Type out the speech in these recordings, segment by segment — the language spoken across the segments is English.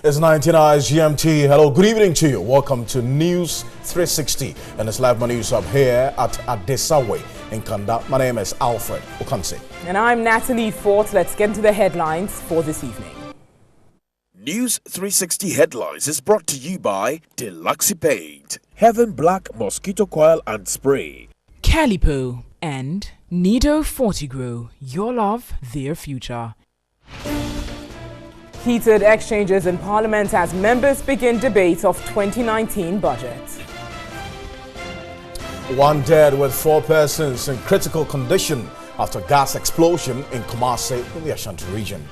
It's 19 hours GMT. Hello, good evening to you. Welcome to News 360 and it's live news up here at Adesawe in Kanda. My name is Alfred Okanse. And I'm Natalie Fort. Let's get into the headlines for this evening. News 360 headlines is brought to you by Deluxe Paint, Heaven Black Mosquito Coil and Spray, Calipo and Nido Fortigro. Your love, their future. Heated exchanges in Parliament as members begin debate of 2019 budget. One dead with 4 persons in critical condition after gas explosion in Kumasi in the Ashanti region.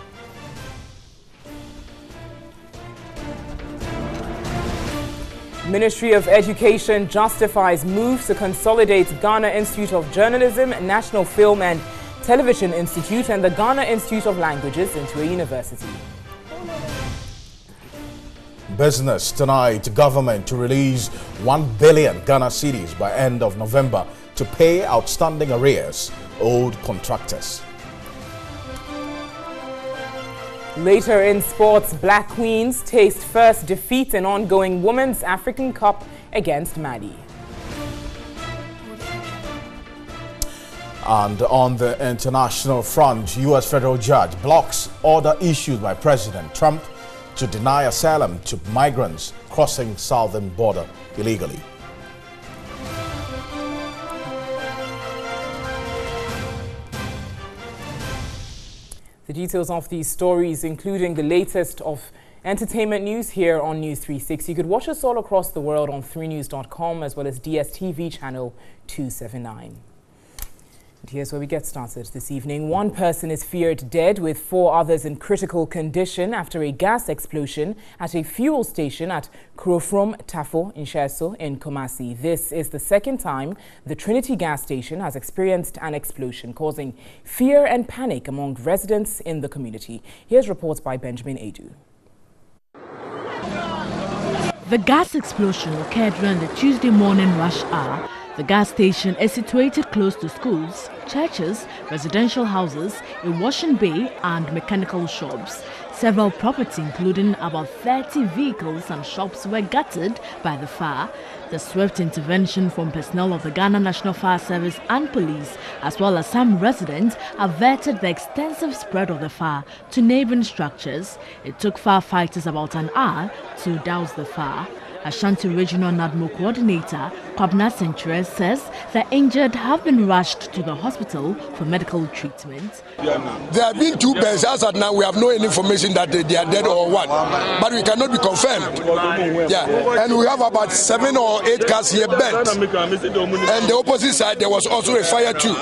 Ministry of Education justifies moves to consolidate Ghana Institute of Journalism, National Film and Television Institute and the Ghana Institute of Languages into a university. Business tonight, government to release 1 billion Ghana cedis by end of November to pay outstanding arrears owed contractors. Later in sports, Black Queens taste first defeat in ongoing Women's African Cup against Mali. And on the international front, U.S. federal judge blocks order issued by President Trump to deny asylum to migrants crossing southern border illegally. The details of these stories, including the latest of entertainment news here on News 360. You could watch us all across the world on 3news.com as well as DSTV channel 279. And here's where we get started this evening. 1 person is feared dead with 4 others in critical condition after a gas explosion at a fuel station at Kurofrom Tafo in Sheso in Kumasi. This is the second time the Trinity gas station has experienced an explosion, causing fear and panic among residents in the community. Here's reports by Benjamin Edu. The gas explosion occurred during the Tuesday morning rush hour. The gas station is situated close to schools, churches, residential houses, a washing bay and mechanical shops. Several property, including about 30 vehicles and shops, were gutted by the fire. The swift intervention from personnel of the Ghana National Fire Service and police, as well as some residents, averted the extensive spread of the fire to neighboring structures. It took firefighters about an hour to douse the fire. Ashanti Regional NADMO Coordinator Kwabna Century says the injured have been rushed to the hospital for medical treatment. There have been 2 births. As at now, we have no information that they are dead or what, but we cannot be confirmed. Yeah, and we have about 7 or 8 cars here burnt. And the opposite side, there was also a fire too.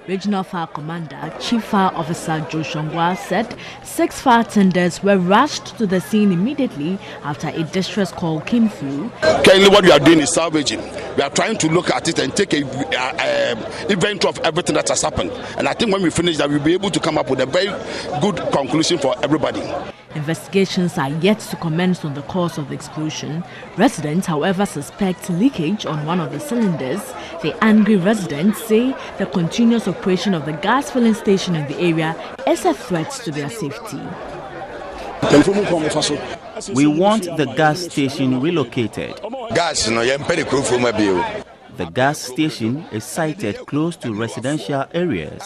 Regional Fire Commander Chief Fire Officer Joe Shongwa said 6 fire tenders were rushed to the scene immediately after a distress call came through. Currently, what we are doing is salvaging. We are trying to look at it and take a inventory of everything that has happened. And I think when we finish that, we'll be able to come up with a very good conclusion for everybody. Investigations are yet to commence on the cause of the explosion. Residents, however, suspect leakage on one of the cylinders. The angry residents say the continuous operation of the gas filling station in the area is a threat to their safety. We want the gas station relocated. The gas station is sited close to residential areas.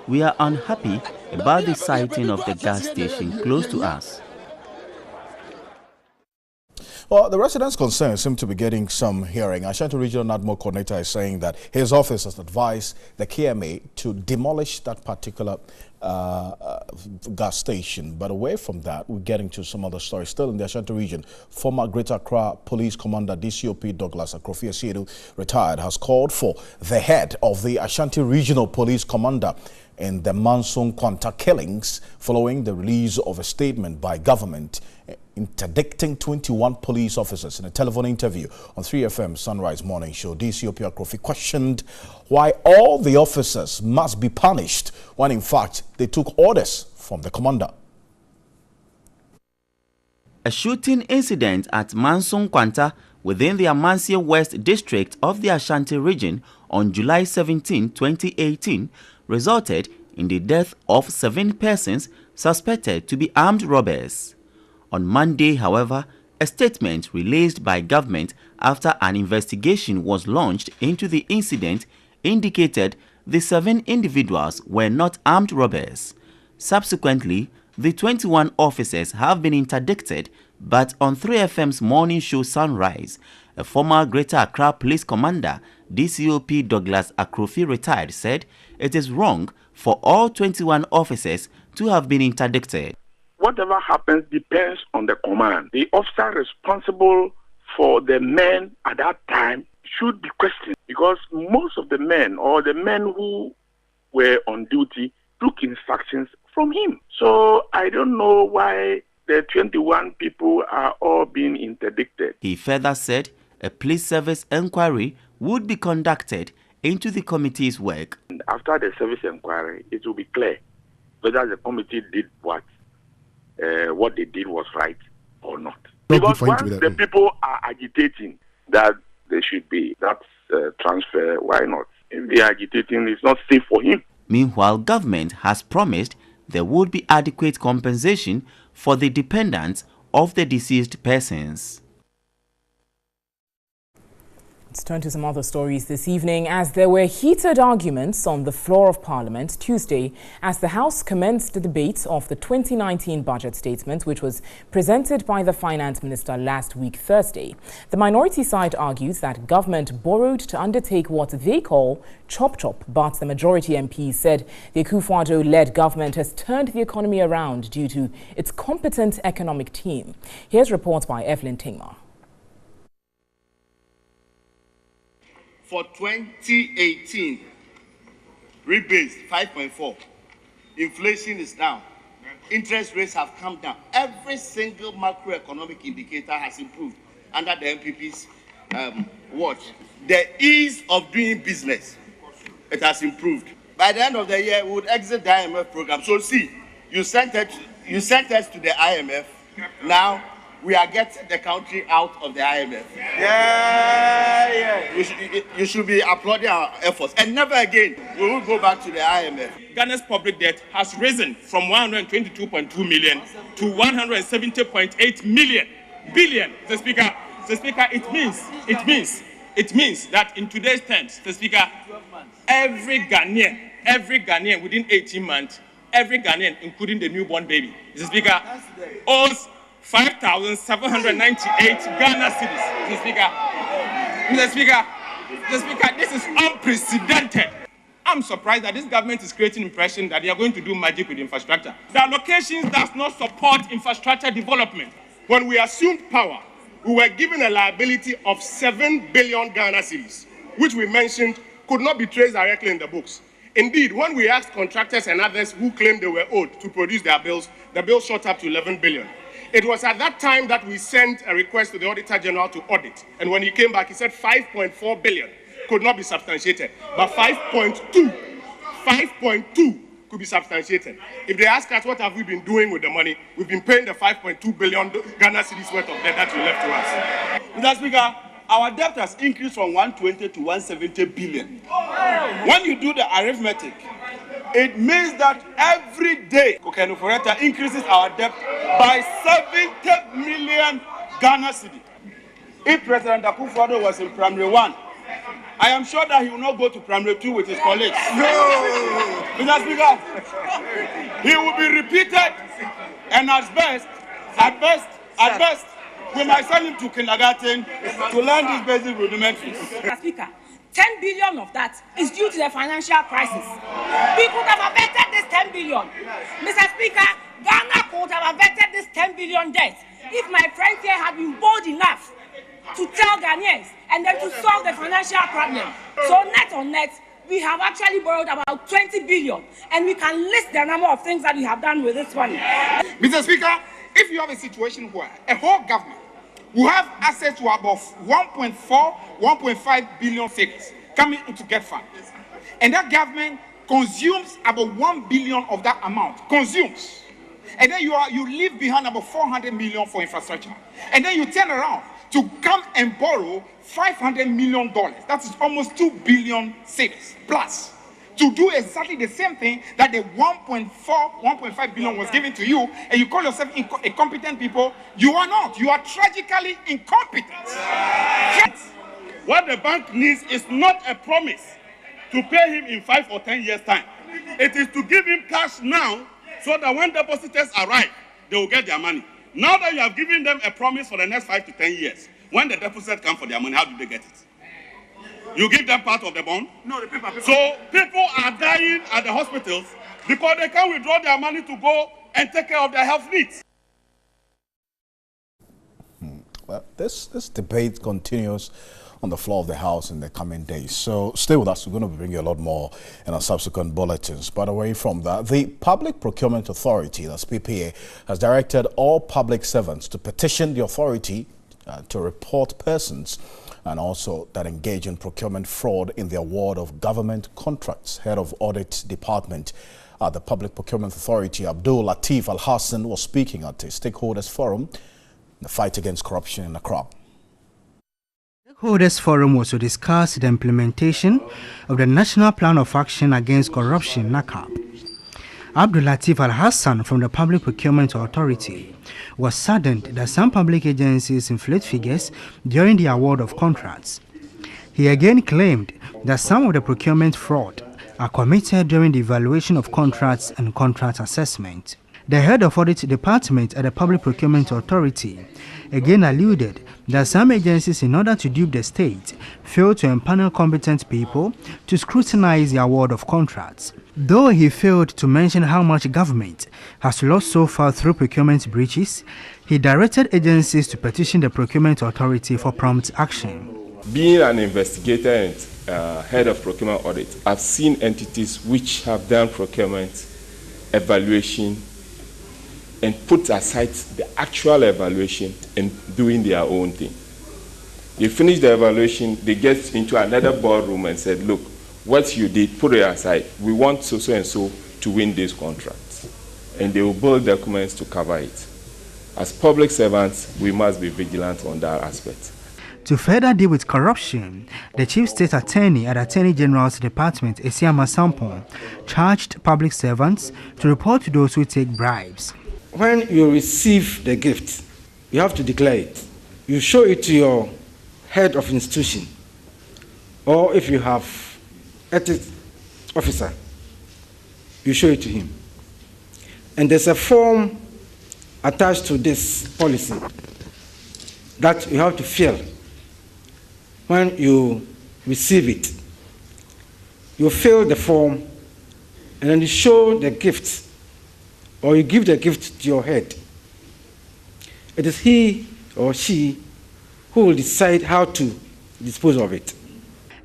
We are unhappy about the siting of the gas station close to us. Well, the residents' concerns seem to be getting some hearing. Ashanti Regional NADMO Coordinator is saying that his office has advised the KMA to demolish that particular gas station. But away from that, we're getting to some other stories. Still in the Ashanti region, former Greater Accra Police Commander DCOP Douglas Akrofie-Asiedu, retired, has called for the head of the Ashanti Regional Police Commander in the Manson Kwanta killings following the release of a statement by government interdicting 21 police officers. In a telephone interview on 3FM Sunrise Morning Show, DCOP Akrofie questioned why all the officers must be punished when in fact they took orders from the commander. A shooting incident at Manson Kwanta within the Amansie West district of the Ashanti region on July 17, 2018 resulted in the death of 7 persons suspected to be armed robbers. On Monday, however, a statement released by government after an investigation was launched into the incident indicated the 7 individuals were not armed robbers. Subsequently, the 21 officers have been interdicted, but on 3FM's morning show Sunrise, a former Greater Accra Police Commander, DCOP Douglas Akrofi retired, said it is wrong for all 21 officers to have been interdicted. Whatever happens depends on the command. The officer responsible for the men at that time should be questioned, because most of the men or the men who were on duty took instructions from him. So I don't know why the 21 people are all being interdicted. He further said a police service inquiry would be conducted into the committee's work. After the service inquiry, it will be clear whether the committee did what they did was right or not. Because once the people are agitating that there should be that transfer, why not? If they are agitating, it's not safe for him. Meanwhile, government has promised there would be adequate compensation for the dependents of the deceased persons. Let's turn to some other stories this evening, as there were heated arguments on the floor of Parliament Tuesday as the House commenced the debate of the 2019 budget statement, which was presented by the Finance Minister last week, Thursday. The minority side argues that government borrowed to undertake what they call chop-chop, but the majority MPs said the Akufo-Addo-led government has turned the economy around due to its competent economic team. Here's reports by Evelyn Tingma. For 2018, rebased 5.4. Inflation is down. Interest rates have come down. Every single macroeconomic indicator has improved under the MPP's watch. The ease of doing business, it has improved. By the end of the year, we would exit the IMF program. So see, you sent us to the IMF. Now we are getting the country out of the IMF. Yeah. You should be applauding our efforts. And never again we will go back to the IMF. Ghana's public debt has risen from 122.2 million to 170.8 billion. Mr. Speaker, it means that in today's terms, Mr. Speaker, every Ghanaian within 18 months, every Ghanaian, including the newborn baby, Mr. Speaker, owes 5,798 Ghana cedis. Mr. Speaker, this is unprecedented. I'm surprised that this government is creating impression that they are going to do magic with infrastructure. The allocations does not support infrastructure development. When we assumed power, we were given a liability of 7 billion Ghana cedis, which we mentioned could not be traced directly in the books. Indeed, when we asked contractors and others who claimed they were owed to produce their bills, the bill shot up to 11 billion. It was at that time that we sent a request to the Auditor General to audit. And when he came back, he said 5.4 billion could not be substantiated. But 5.2 could be substantiated. If they ask us what have we been doing with the money, we've been paying the 5.2 billion Ghana cedis worth of debt that you left to us. Mr. Speaker, our debt has increased from 120 to 170 billion. When you do the arithmetic, it means that every day Kokeno Foreta increases our debt by 70 million Ghana cedi. If President Akufo-Addo was in primary 1, I am sure that he will not go to primary 2 with his colleagues. No! Mr. Speaker, he will be repeated, and at best, we might send him to kindergarten to learn these basic rudimentaries. Mr. Speaker, 10 billion of that is due to the financial crisis. We could have averted this 10 billion. Mr. Speaker, Ghana could have averted this 10 billion debt if my friend here had been bold enough to tell Ghanaians and then to solve the financial problem. So net on net, we have actually borrowed about 20 billion, and we can list the number of things that we have done with this money. Mr. Speaker, if you have a situation where a whole government will have access to about 1.4, 1.5 billion figures coming into GET fund, and that government consumes about 1 billion of that amount, and then you leave behind about 400 million for infrastructure, and then you turn around to come and borrow $500 million. That is almost 2 billion cedis plus to do exactly the same thing that the 1.5 billion was given to you, and you call yourself incompetent people. You are not. You are tragically incompetent. What the bank needs is not a promise to pay him in 5 or 10 years' time. It is to give him cash now so that when depositors arrive, they will get their money. Now that you have given them a promise for the next 5 to 10 years, when the depositors come for their money, how do they get it? You give them part of the bond? No, the paper. So people are dying at the hospitals because they can't withdraw their money to go and take care of their health needs. Well, this debate continues on the floor of the House in the coming days. So stay with us. We're going to bring you a lot more in our subsequent bulletins. But away from that, the Public Procurement Authority, that's PPA, has directed all public servants to petition the authority to report persons and also that engage in procurement fraud in the award of government contracts. Head of Audit Department at the Public Procurement Authority, Abdul Latif Al-Hassan, was speaking at a stakeholders forum, the fight against corruption in Accra. Stakeholders Forum was to discuss the implementation of the National Plan of Action Against Corruption, NACAP. Abdul Latif Al-Hassan from the Public Procurement Authority was saddened that some public agencies inflate figures during the award of contracts. He again claimed that some of the procurement fraud are committed during the evaluation of contracts and contract assessment. The head of Audit Department at the Public Procurement Authority again alluded that some agencies, in order to dupe the state, fail to empanel competent people to scrutinize the award of contracts. Though he failed to mention how much government has lost so far through procurement breaches, he directed agencies to petition the Procurement Authority for prompt action. Being an investigator and head of procurement audit, I've seen entities which have done procurement evaluation and put aside the actual evaluation and doing their own thing. They finish the evaluation, they get into another boardroom and said, look, what you did, put it aside. We want so and so to win this contract. And they will build documents to cover it. As public servants, we must be vigilant on that aspect. To further deal with corruption, the Chief State Attorney at Attorney General's Department, Esiama Sampon, charged public servants to report to those who take bribes. When you receive the gift, you have to declare it. You show it to your head of institution, or if you have ethics officer, you show it to him. And there's a form attached to this policy that you have to fill when you receive it. You fill the form and then you show the gift, or you give the gift to your head. It is he or she who will decide how to dispose of it.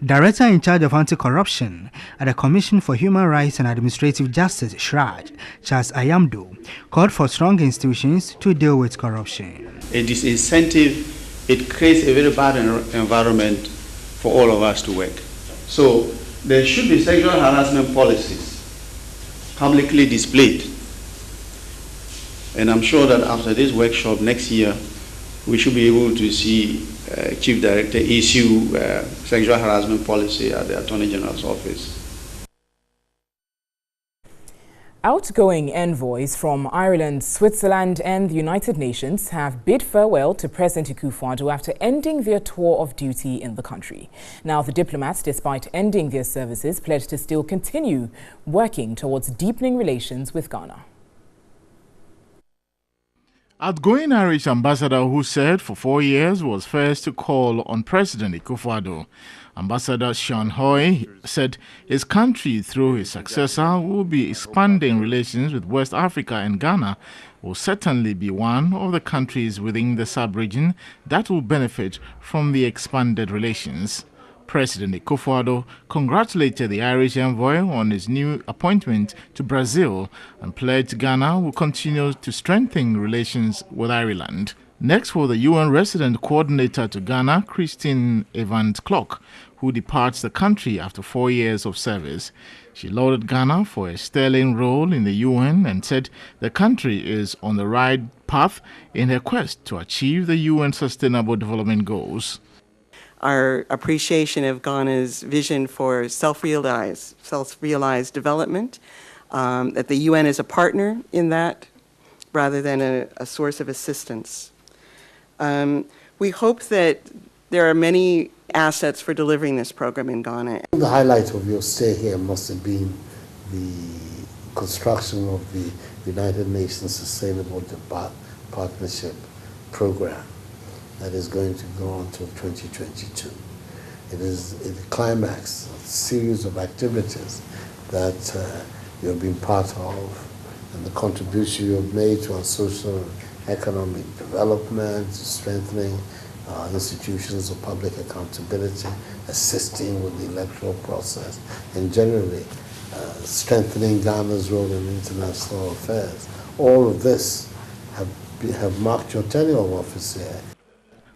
Director in charge of anti-corruption at the Commission for Human Rights and Administrative Justice, SHRAJ, Charles Ayamdo, called for strong institutions to deal with corruption. A disincentive, it creates a very bad environment for all of us to work. So there should be sexual harassment policies publicly displayed. And I'm sure that after this workshop next year, we should be able to see Chief Director issue sexual harassment policy at the Attorney General's office. Outgoing envoys from Ireland, Switzerland and the United Nations have bid farewell to President Akufo-Addo after ending their tour of duty in the country. Now, the diplomats, despite ending their services, pledged to still continue working towards deepening relations with Ghana. Outgoing Irish ambassador who served for 4 years was first to call on President Akufo-Addo. Ambassador Sean Hoy said his country, through his successor, will be expanding relations with West Africa, and Ghana will certainly be one of the countries within the sub-region that will benefit from the expanded relations. President Akufo-Addo congratulated the Irish envoy on his new appointment to Brazil and pledged Ghana will continue to strengthen relations with Ireland. Next was the UN resident coordinator to Ghana, Christine Evans-Clark, who departs the country after 4 years of service. She lauded Ghana for a sterling role in the UN and said the country is on the right path in her quest to achieve the UN Sustainable Development Goals. our appreciation of Ghana's vision for self-realized development, that the UN is a partner in that rather than a source of assistance. We hope that there are many assets for delivering this program in Ghana. The highlight of your stay here must have been the construction of the United Nations Sustainable Partnership Program that is going to go on until 2022. It is a climax, a series of activities that you have been part of, and the contribution you have made to our social and economic development, strengthening institutions of public accountability, assisting with the electoral process, and generally strengthening Ghana's role in international affairs. All of this have marked your tenure of office here.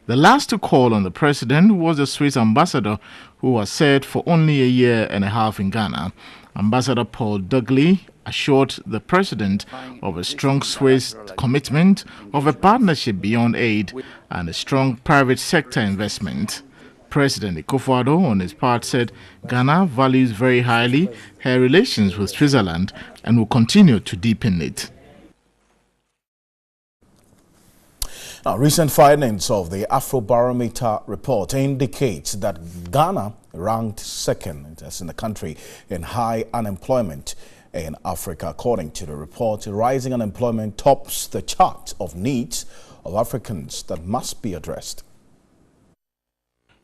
The last to call on the president was the Swiss ambassador, who was served for only a year and a half in Ghana. Ambassador Paul Dugley assured the president of a strong Swiss commitment of a partnership beyond aid and a strong private sector investment. President Akufo-Addo, on his part, said Ghana values very highly her relations with Switzerland and will continue to deepen it. Now, recent findings of the Afrobarometer report indicates that Ghana ranked second in the country in high unemployment in Africa. According to the report, rising unemployment tops the chart of needs of Africans that must be addressed.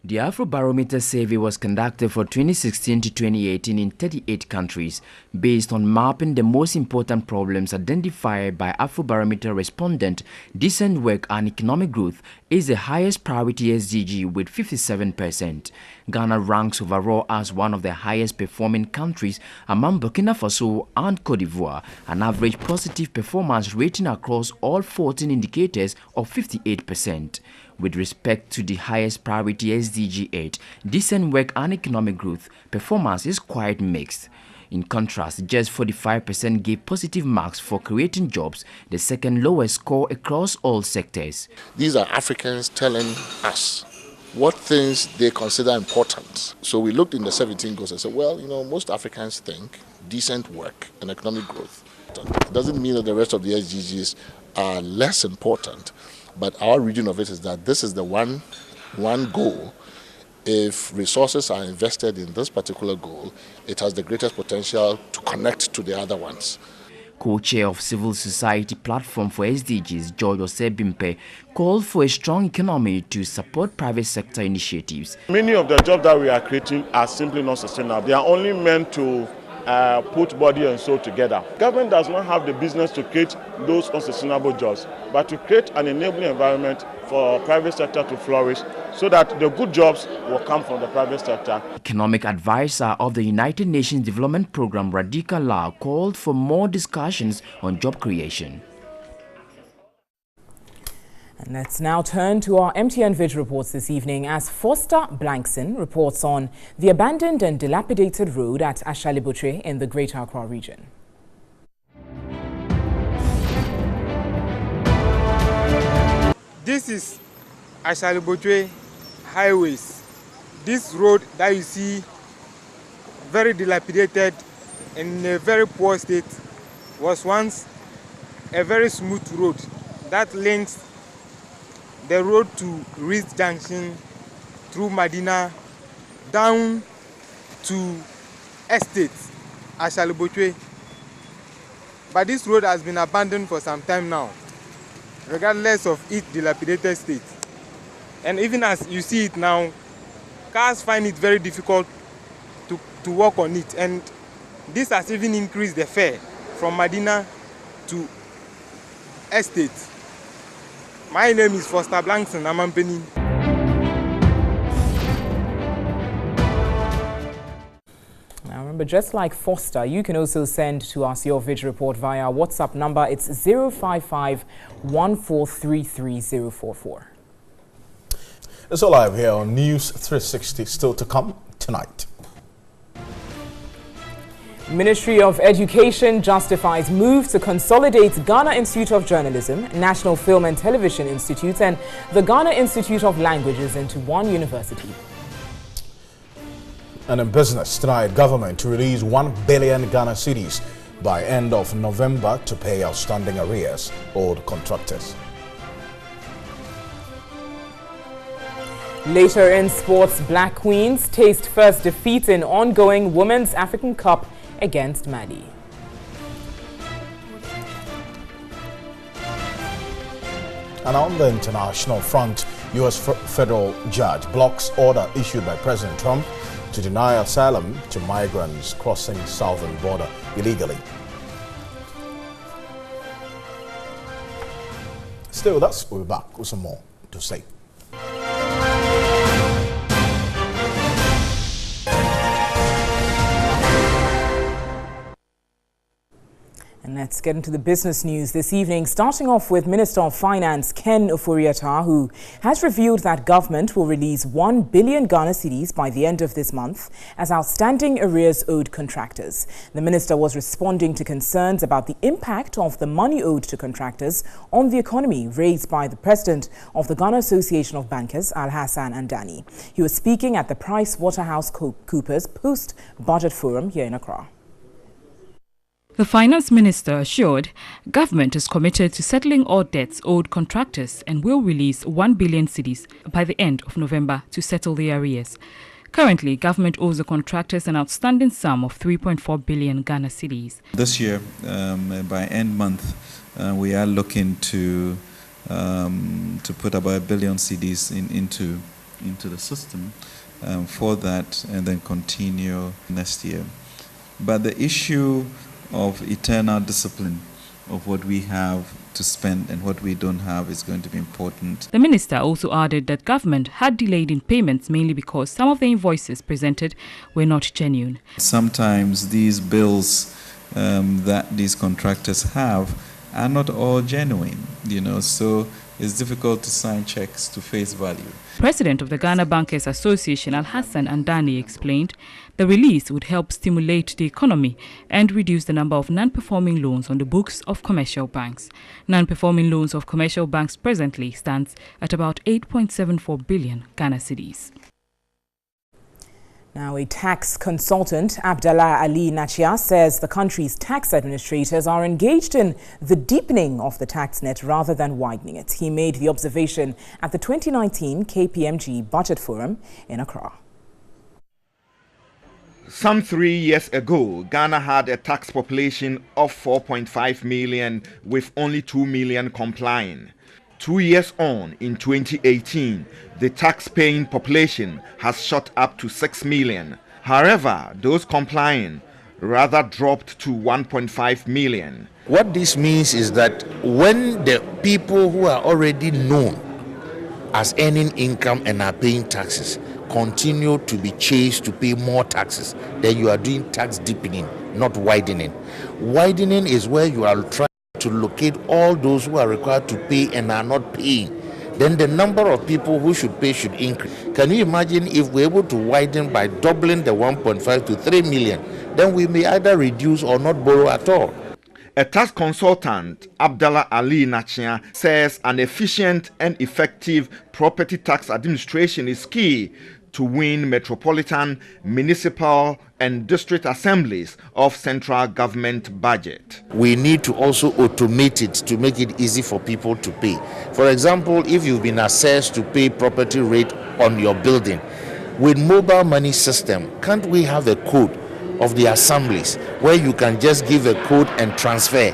The Afrobarometer survey was conducted for 2016 to 2018 in 38 countries, based on mapping the most important problems identified by Afrobarometer respondent. Decent work and economic growth is the highest priority SDG with 57%. Ghana ranks overall as one of the highest performing countries among Burkina Faso and Cote d'Ivoire, an average positive performance rating across all 14 indicators of 58%. With respect to the highest priority SDG 8, decent work and economic growth, performance is quite mixed. In contrast, just 45% gave positive marks for creating jobs, the second lowest score across all sectors. These are Africans telling us what things they consider important. So we looked in the 17 goals and said, well, most Africans think decent work and economic growth. It doesn't mean that the rest of the SDGs are less important. But our reading of it is that this is the one goal. If resources are invested in this particular goal, it has the greatest potential to connect to the other ones. Co-chair of Civil Society Platform for SDGs, George Osebimpe, called for a strong economy to support private sector initiatives. Many of the jobs that we are creating are simply not sustainable. They are only meant to put body and soul together. Government does not have the business to create those unsustainable jobs, but to create an enabling environment for private sector to flourish so that the good jobs will come from the private sector. Economic advisor of the United Nations Development Programme, Radhika Lal, called for more discussions on job creation. And let's now turn to our MTN Vid reports this evening as Foster Blankson reports on the abandoned and dilapidated road at Ashalibutre in the Greater Accra region. This is Ashalibutre highways. This road that you see, very dilapidated and in a very poor state, was once a very smooth road that links the road to Reese Junction through Medina down to Estate, Ashalibutre. But this road has been abandoned for some time now, regardless of its dilapidated state. And even as you see it now, cars find it very difficult to walk on it. And this has even increased the fare from Medina to Estate. My name is Foster Blankson. I'm Ampeni. Now remember, just like Foster, you can also send to us your vid report via our WhatsApp number. It's 055 1433 044. That's all I have here on News 360, still to come tonight. Ministry of Education justifies move to consolidate Ghana Institute of Journalism, National Film and Television Institute, and the Ghana Institute of Languages into one university. And in business tonight, government to release 1 billion Ghana cedis by end of November to pay outstanding arrears owed contractors. Later in sports, Black Queens taste first defeat in ongoing Women's African Cup against Mali. And on the international front, U.S. federal judge blocks order issued by President Trump to deny asylum to migrants crossing southern border illegally. Still, we'll be back with some more to say. And let's get into the business news this evening, starting off with Minister of Finance Ken Ofori-Atta, who has revealed that government will release 1 billion Ghana cedis by the end of this month as outstanding arrears owed contractors. The minister was responding to concerns about the impact of the money owed to contractors on the economy raised by the president of the Ghana Association of Bankers, Alhassan Andani. He was speaking at the PricewaterhouseCoopers post-budget forum here in Accra. The finance minister assured government is committed to settling all debts owed contractors and will release 1 billion cedis by the end of November to settle the arrears. Currently, government owes the contractors an outstanding sum of 3.4 billion Ghana cedis. This year, by end month, we are looking to put about 1 billion cedis into the system for that, and then continue next year. But the issue of eternal discipline of what we have to spend and what we don't have is going to be important. The minister also added that government had delayed in payments mainly because some of the invoices presented were not genuine. Sometimes these bills that these contractors have are not all genuine, so it's difficult to sign checks to face value. President of the Ghana Bankers Association, Alhassan Andani, explained the release would help stimulate the economy and reduce the number of non-performing loans on the books of commercial banks. Non-performing loans of commercial banks presently stands at about 8.74 billion Ghana cedis. Now, a tax consultant, Abdallah Ali Nachia, says the country's tax administrators are engaged in the deepening of the tax net rather than widening it. He made the observation at the 2019 KPMG Budget Forum in Accra. Some 3 years ago, Ghana had a tax population of 4.5 million with only 2 million complying. 2 years on, in 2018, the tax-paying population has shot up to 6 million. However, those complying rather dropped to 1.5 million. What this means is that when the people who are already known as earning income and are paying taxes continue to be chased to pay more taxes, then you are doing tax deepening, not widening. Widening is where you are trying to locate all those who are required to pay and are not paying. Then the number of people who should pay should increase. Can you imagine if we're able to widen by doubling the 1.5 to 3 million, then we may either reduce or not borrow at all. A tax consultant, Abdallah Ali Nachia, says an efficient and effective property tax administration is key to win metropolitan, municipal and district assemblies of central government budget. We need to also automate it to make it easy for people to pay. For example, if you've been assessed to pay property rate on your building, with mobile money system, can't we have a code of the assemblies where you can just give a code and transfer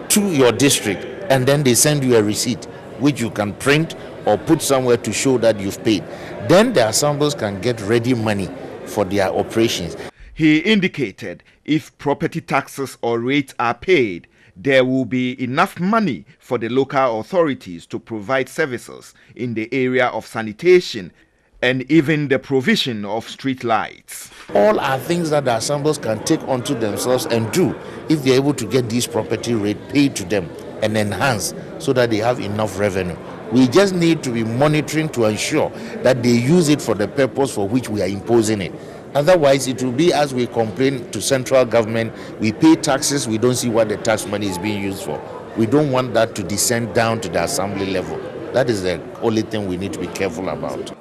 to your district, and then they send you a receipt which you can print or put somewhere to show that you've paid. Then the assemblies can get ready money for their operations. He indicated if property taxes or rates are paid, there will be enough money for the local authorities to provide services in the area of sanitation and even the provision of street lights. All are things that the assemblies can take onto themselves and do if they're able to get these property rate paid to them and enhance so that they have enough revenue. We just need to be monitoring to ensure that they use it for the purpose for which we are imposing it. Otherwise, it will be as we complain to central government, we pay taxes, we don't see what the tax money is being used for. We don't want that to descend down to the assembly level. That is the only thing we need to be careful about.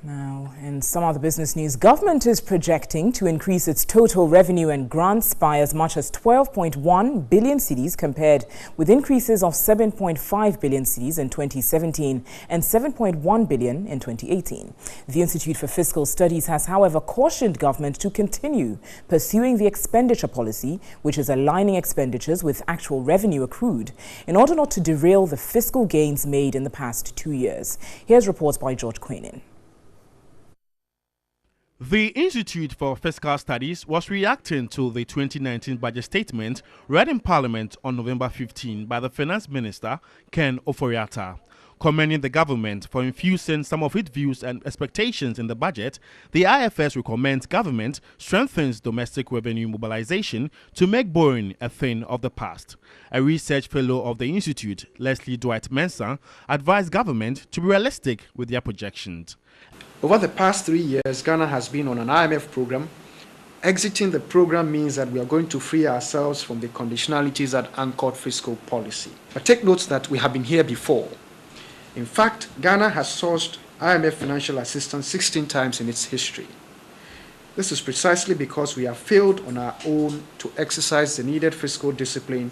Now, in some other business news, government is projecting to increase its total revenue and grants by as much as 12.1 billion cedis compared with increases of 7.5 billion cedis in 2017 and 7.1 billion in 2018. The Institute for Fiscal Studies has, however, cautioned government to continue pursuing the expenditure policy, which is aligning expenditures with actual revenue accrued, in order not to derail the fiscal gains made in the past 2 years. Here's reports by George Quainin. The Institute for Fiscal Studies was reacting to the 2019 budget statement read in Parliament on November 15 by the Finance Minister, Ken Ofori-Atta. Commending the government for infusing some of its views and expectations in the budget, the IFS recommends government strengthens domestic revenue mobilization to make borrowing a thing of the past. A research fellow of the Institute, Leslie Dwight-Mensah, advised government to be realistic with their projections. Over the past 3 years, Ghana has been on an IMF program. Exiting the program means that we are going to free ourselves from the conditionalities that anchored fiscal policy. But take note that we have been here before. In fact, Ghana has sourced IMF financial assistance 16 times in its history. This is precisely because we have failed on our own to exercise the needed fiscal discipline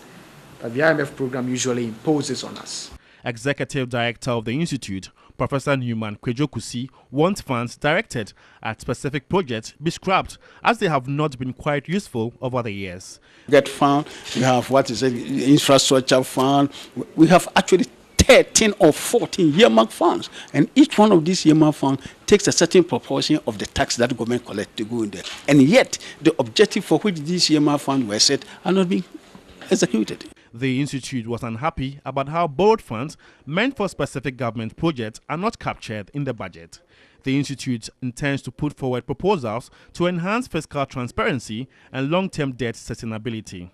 that the IMF program usually imposes on us. Executive Director of the Institute, Professor Newman Kwejokusi, wants funds directed at specific projects be scrapped as they have not been quite useful over the years. Get fund, we have infrastructure fund, we have actually 13 or 14 earmark funds, and each one of these earmark funds takes a certain proportion of the tax that government collects to go in there. And yet, the objective for which these earmark funds were set are not being executed. The Institute was unhappy about how borrowed funds meant for specific government projects are not captured in the budget. The Institute intends to put forward proposals to enhance fiscal transparency and long-term debt sustainability.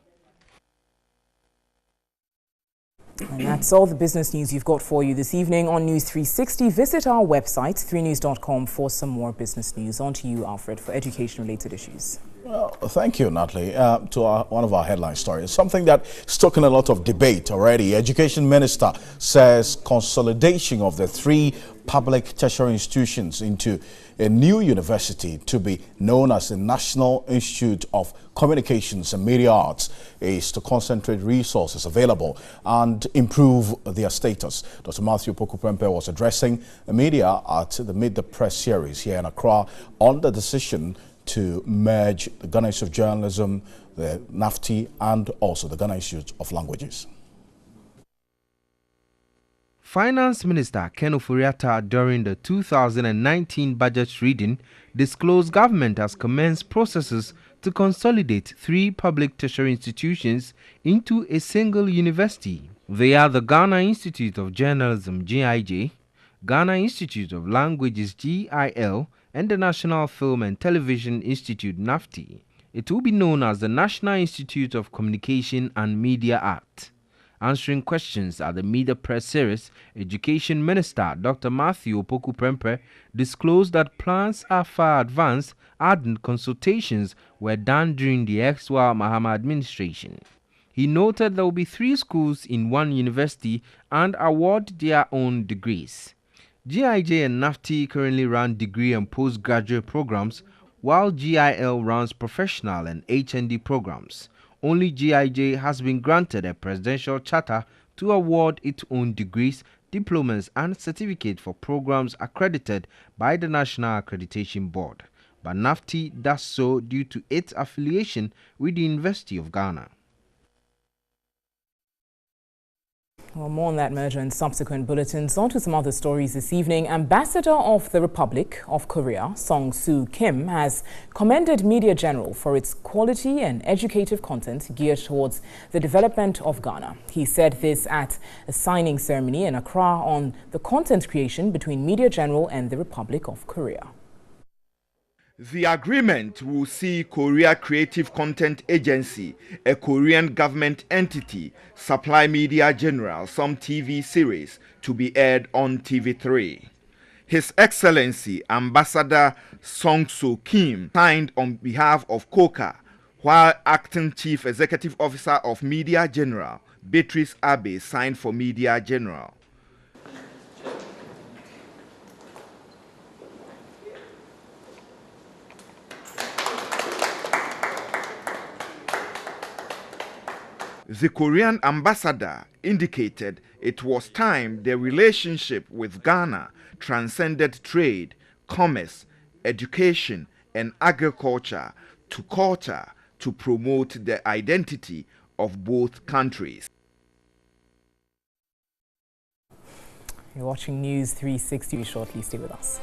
And that's all the business news you've got for you this evening on News 360. Visit our website, 3news.com, for some more business news. On to you, Alfred, for education-related issues. Well, thank you, Natalie. One of our headline stories, something that stoking a lot of debate already. Education Minister says consolidation of the 3 public tertiary institutions into a new university to be known as the National Institute of Communications and Media Arts is to concentrate resources available and improve their status. Dr. Matthew Opoku-Prempeh was addressing the media at the Meet the Press series here in Accra on the decision to merge the Ghana Institute of Journalism, the NAFTI, and also the Ghana Institute of Languages. Finance Minister Ken Ofori-Atta during the 2019 budget reading disclosed government has commenced processes to consolidate 3 public tertiary institutions into a single university. They are the Ghana Institute of Journalism (GIJ), Ghana Institute of Languages (GIL), and the National Film and Television Institute (NAFTI). It will be known as the National Institute of Communication and Media Arts. Answering questions at the Meet the Press series, Education Minister Dr. Matthew Opoku-Prempeh disclosed that plans are far advanced, adding consultations were done during the ex-Wa Mahama administration. He noted there will be 3 schools in 1 university and award their own degrees. GIJ and NAFTI currently run degree and postgraduate programs, while GIL runs professional and HND programs. Only GIJ has been granted a presidential charter to award its own degrees, diplomas and certificates for programs accredited by the National Accreditation Board. But NAFTI does so due to its affiliation with the University of Ghana. Well, more on that merger in subsequent bulletins. On to some other stories this evening. Ambassador of the Republic of Korea, Song-Soo Kim, has commended Media General for its quality and educative content geared towards the development of Ghana. He said this at a signing ceremony in Accra on the content creation between Media General and the Republic of Korea. The agreement will see Korea Creative Content Agency, a Korean government entity, supply Media General some TV series to be aired on TV3. His Excellency Ambassador Song So Kim signed on behalf of COCA, while Acting Chief Executive Officer of Media General, Beatrice Abe, signed for Media General. The Korean ambassador indicated it was time the relationship with Ghana transcended trade, commerce, education, and agriculture to culture to promote the identity of both countries. You're watching News 360. Shortly, stay with us.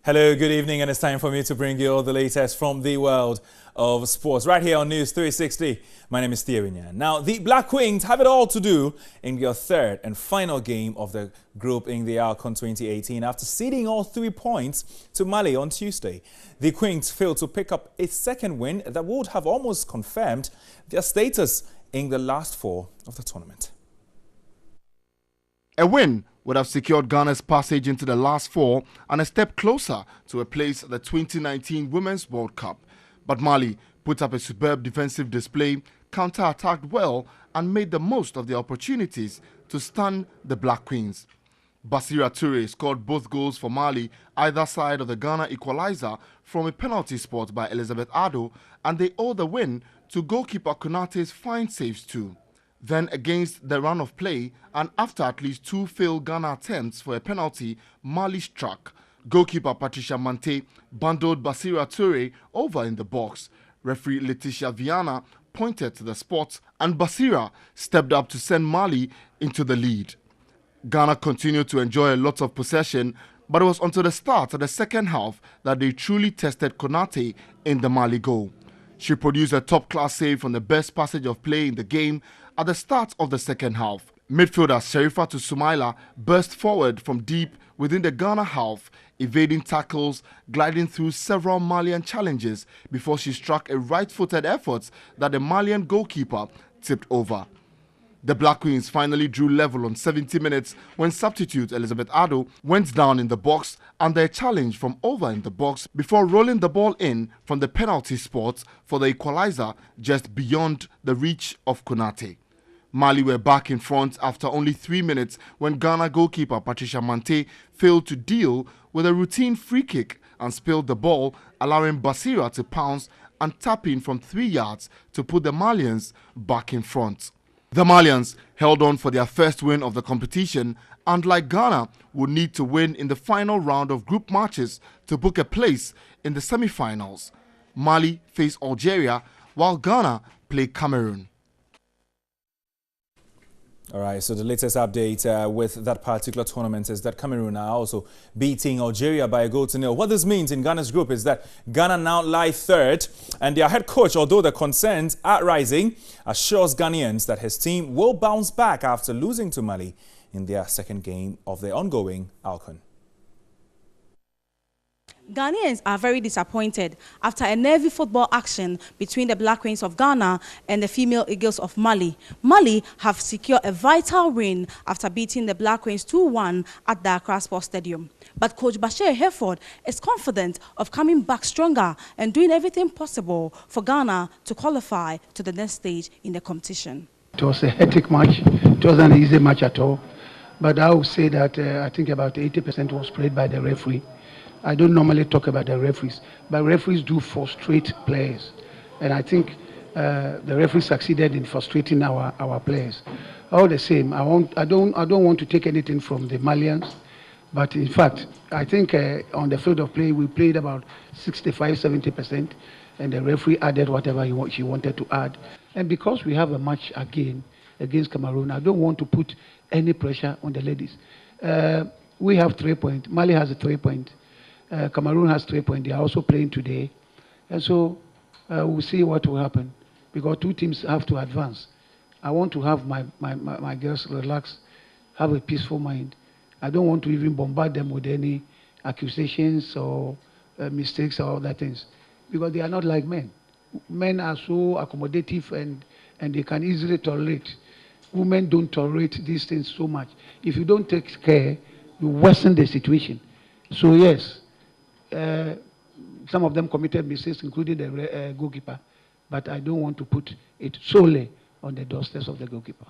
Hello, good evening, and it's time for me to bring you all the latest from the world of sports right here on News 360. My name is Thierry. Now, the Black Queens have it all to do in their third and final game of the group in the AFCON 2018 after ceding all 3 points to Mali on Tuesday. The Queens failed to pick up a second win that would have almost confirmed their status in the last 4 of the tournament. A win would have secured Ghana's passage into the last 4 and a step closer to a place at the 2019 Women's World Cup. But Mali put up a superb defensive display, counter-attacked well and made the most of the opportunities to stun the Black Queens. Basira Toure scored both goals for Mali either side of the Ghana equalizer from a penalty spot by Elizabeth Ado, and they owe the win to goalkeeper Konate's fine saves too. Then against the run of play and after at least 2 failed Ghana attempts for a penalty, Mali struck. Goalkeeper Patricia Mante bundled Basira Toure over in the box. Referee Letitia Viana pointed to the spot and Basira stepped up to send Mali into the lead. Ghana continued to enjoy a lot of possession, but it was until the start of the second half that they truly tested Konate in the Mali goal. She produced a top-class save from the best passage of play in the game at the start of the second half. Midfielder Sherifatu Sumaila burst forward from deep within the Ghana half, evading tackles, gliding through several Malian challenges before she struck a right-footed effort that the Malian goalkeeper tipped over. The Black Queens finally drew level on 70 minutes when substitute Elizabeth Ado went down in the box under a challenge from over in the box before rolling the ball in from the penalty spot for the equalizer just beyond the reach of Konate. Mali were back in front after only 3 minutes when Ghana goalkeeper Patricia Mante failed to deal with a routine free kick and spilled the ball, allowing Basira to pounce and tap in from 3 yards to put the Malians back in front. The Malians held on for their first win of the competition and, like Ghana, would need to win in the final round of group matches to book a place in the semi-finals. Mali faced Algeria while Ghana played Cameroon. All right, so the latest update with that particular tournament is that Cameroon are also beating Algeria by a 1-0. What this means in Ghana's group is that Ghana now lie third, and their head coach, although the concerns are rising, assures Ghanaians that his team will bounce back after losing to Mali in their second game of the ongoing AFCON. Ghanaians are very disappointed after a nervy football action between the Black Queens of Ghana and the female Eagles of Mali. Mali have secured a vital win after beating the Black Queens 2-1 at the Accra Sports Stadium. But Coach Bashir Hereford is confident of coming back stronger and doing everything possible for Ghana to qualify to the next stage in the competition. It was a hectic match. It wasn't an easy match at all. But I would say that I think about 80% was played by the referee. I don't normally talk about the referees, but referees do frustrate players, and I think the referee succeeded in frustrating our players. All the same, I don't want to take anything from the Malians, but in fact, I think on the field of play we played about 65-70%, and the referee added whatever she wanted to add. And because we have a match again against Cameroon, I don't want to put any pressure on the ladies. We have 3 points. Mali has a 3 point. Cameroon has 3 points. They are also playing today. And so we'll see what will happen because 2 teams have to advance. I want to have my girls relax, have a peaceful mind. I don't want to even bombard them with any accusations or mistakes or other things because they are not like men. Men are so accommodative and and they can easily tolerate. Women don't tolerate these things so much. If you don't take care, you worsen the situation. So yes, some of them committed mistakes, including the goalkeeper, but I don't want to put it solely on the doorsteps of the goalkeeper.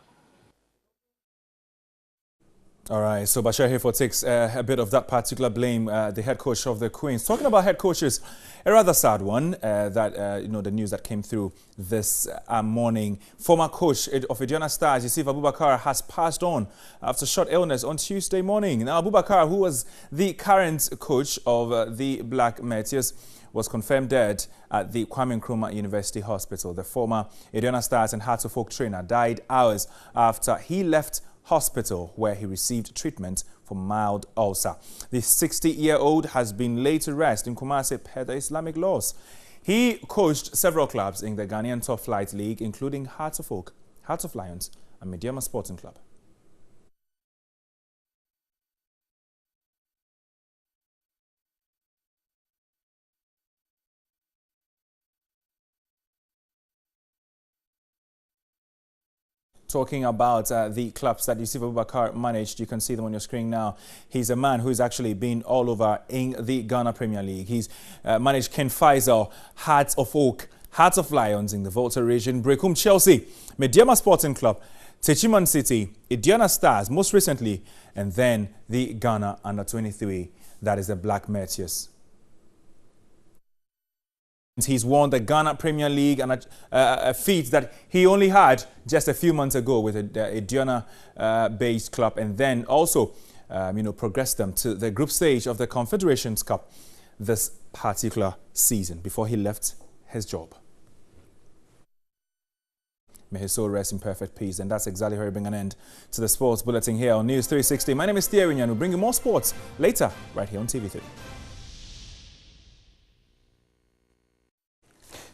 All right, so Bashir Hayford takes a bit of that particular blame, the head coach of the Queens. Talking about head coaches, a rather sad one, the news that came through this morning. Former coach of Aduana Stars, Yusuf Abubakar, has passed on after short illness on Tuesday morning. Now, Abubakar, who was the current coach of the Black Meteors, was confirmed dead at the Kwame Nkrumah University Hospital. The former Aduana Stars and Hearts of Oak trainer died hours after he left hospital, where he received treatment for mild ulcer. The 60-year-old has been laid to rest in Kumasi per the Islamic laws. He coached several clubs in the Ghanaian Top Flight League, including Hearts of Oak, Hearts of Lions, and Mediama Sporting Club. Talking about the clubs that Yusuf Abubakar managed, you can see them on your screen now. He's a man who's actually been all over in the Ghana Premier League. He's managed Ken Faisal, Hearts of Oak, Hearts of Lions in the Volta region, Brecum Chelsea, Mediama Sporting Club, Techiman City, Aduana Stars most recently, and then the Ghana Under-23, that is the Black Meteors. He's won the Ghana Premier League, and a feat that he only had just a few months ago with a Aduana-based club, and then also, progressed them to the group stage of the Confederations Cup this particular season before he left his job. May his soul rest in perfect peace. And that's exactly how we bring an end to the sports bulletin here on News 360. My name is Thierry Nyan. We'll bring you more sports later right here on TV3.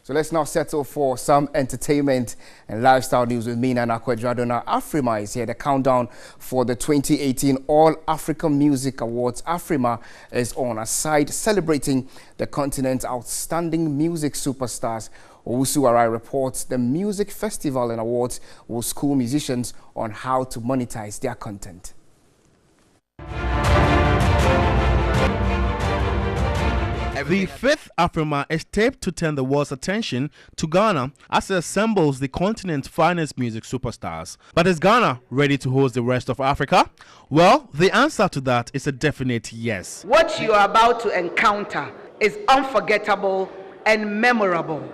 So let's now settle for some entertainment and lifestyle news with me, Nana Kwadradona. Afrima is here. The countdown for the 2018 All African Music Awards. Afrima is on a side celebrating the continent's outstanding music superstars. Owusu Arai reports the music festival and awards will school musicians on how to monetize their content. The fifth Afrima is taped to turn the world's attention to Ghana as it assembles the continent's finest music superstars. But is Ghana ready to host the rest of Africa? Well, the answer to that is a definite yes. What you are about to encounter is unforgettable and memorable.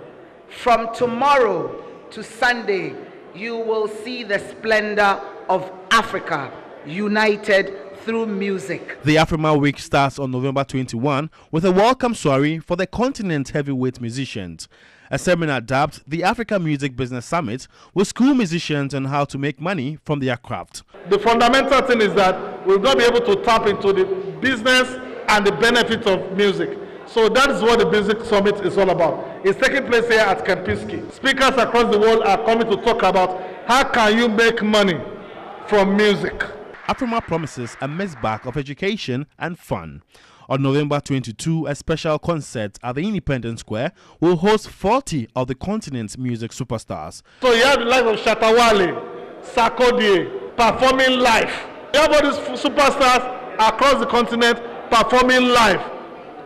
From tomorrow to Sunday, you will see the splendor of Africa united through music. The Afrima Week starts on November 21 with a welcome soiree for the continent's heavyweight musicians. A seminar dubbed the Africa Music Business Summit will school musicians on how to make money from their craft. The fundamental thing is that we'll not be able to tap into the business and the benefits of music. So that is what the Music Summit is all about. It's taking place here at Kempinski. Speakers across the world are coming to talk about how can you make money from music. Afrima promises a mixed bag of education and fun. On November 22, a special concert at the Independence Square will host 40 of the continent's music superstars. So you have the likes of Shatta Wale, Sarkodie performing live. You have all these superstars across the continent performing live,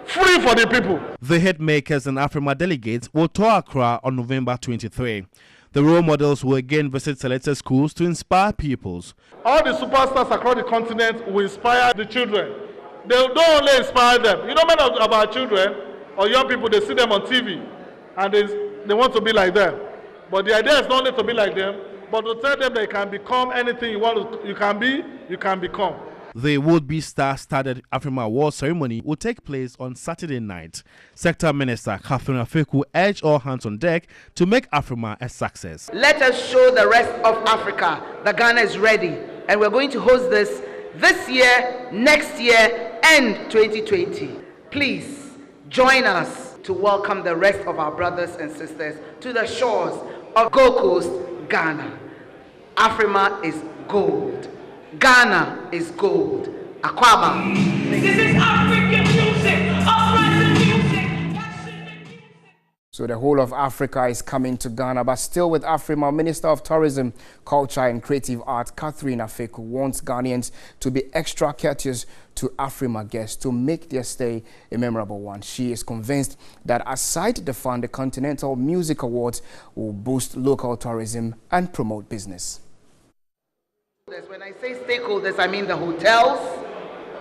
free for the people. The hitmakers and Afrima delegates will tour Accra on November 23. The role models will again visit selected schools to inspire pupils. All the superstars across the continent will inspire the children. They don't only inspire them. You know, many of our children or young people, they see them on TV and they want to be like them. But the idea is not only to be like them, but to tell them they can become anything you want you can be, you can become. The would-be star-studded Afrima Award ceremony will take place on Saturday night. Sector Minister Catherine Afeku urged all hands on deck to make Afrima a success. Let us show the rest of Africa that Ghana is ready, and we're going to host this year, next year, and 2020. Please join us to welcome the rest of our brothers and sisters to the shores of Gold Coast, Ghana. Afrima is gold. Ghana is gold. Akwaba. This is African music. So the whole of Africa is coming to Ghana, but still with Afrima, Minister of Tourism, Culture and Creative Arts, Catherine Afeku, wants Ghanaians to be extra courteous to Afrima guests to make their stay a memorable one. She is convinced that aside the fun, the Continental Music Awards will boost local tourism and promote business. When I say stakeholders, I mean the hotels,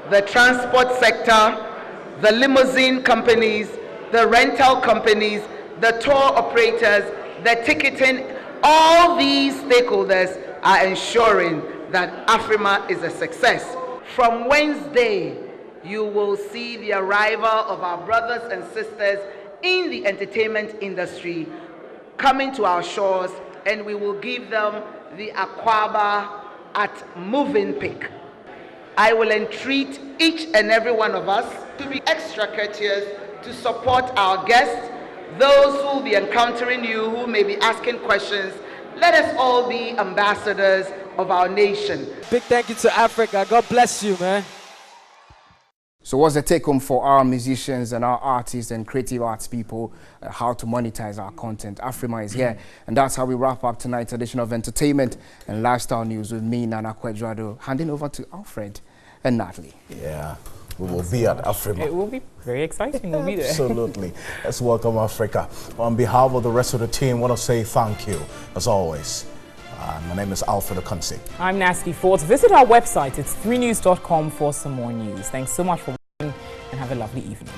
the transport sector, the limousine companies, the rental companies, the tour operators, the ticketing. All these stakeholders are ensuring that Afrima is a success. From Wednesday, you will see the arrival of our brothers and sisters in the entertainment industry coming to our shores, and we will give them the Akwaba at moving pick. I will entreat each and every one of us to be extra courteous, to support our guests, those who will be encountering you, who may be asking questions. Let us all be ambassadors of our nation. Big thank you to Africa. God bless you, man. So what's the take home for our musicians and our artists and creative arts people, how to monetize our content? Afrima is here. And that's how we wrap up tonight's edition of Entertainment and Lifestyle News with me, Nana Kwedrado, handing over to Alfred and Natalie. Yeah, we will be at Afrima. It will be very exciting. We'll be there. Absolutely. Let's welcome Africa. On behalf of the rest of the team, I want to say thank you, as always. My name is Alfred Okansi. I'm Nasty Ford. Visit our website. It's 3news.com for some more news. Thanks so much for watching and have a lovely evening.